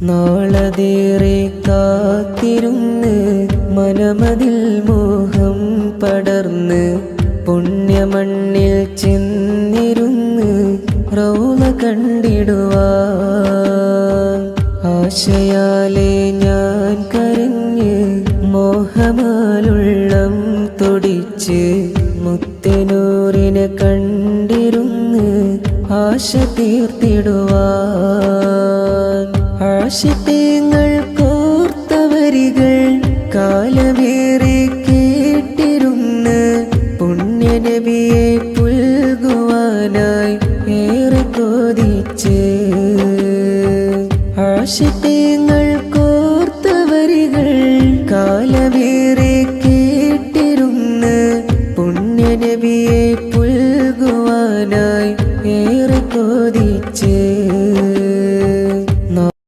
നാളതേറെ കാത്തിരുന്ന് മനമതിൽ മോഹം പടർന്ന് പുണ്യമണ്ണിൽ ചെന്നിരുന്ന് റൗള കണ്ടിടുവാൻ ആശയാലെ ഞാൻ കരഞ്ഞ് മോഹമാലുള്ളം തുടിച്ച് മുത്തനൂറിനെ കണ്ടിരുന്ന് ആശ തീർത്തിടുവാൻ ആശിപ്പേങ്ങൾ കോർത്ത വരികൾ കാലമേറെ കേട്ടിരുന്ന് പുണ്യനബിയെ പുൽകുവാനായി ഏറെ കൊതിച്ച് ആശിപ്പേങ്ങൾ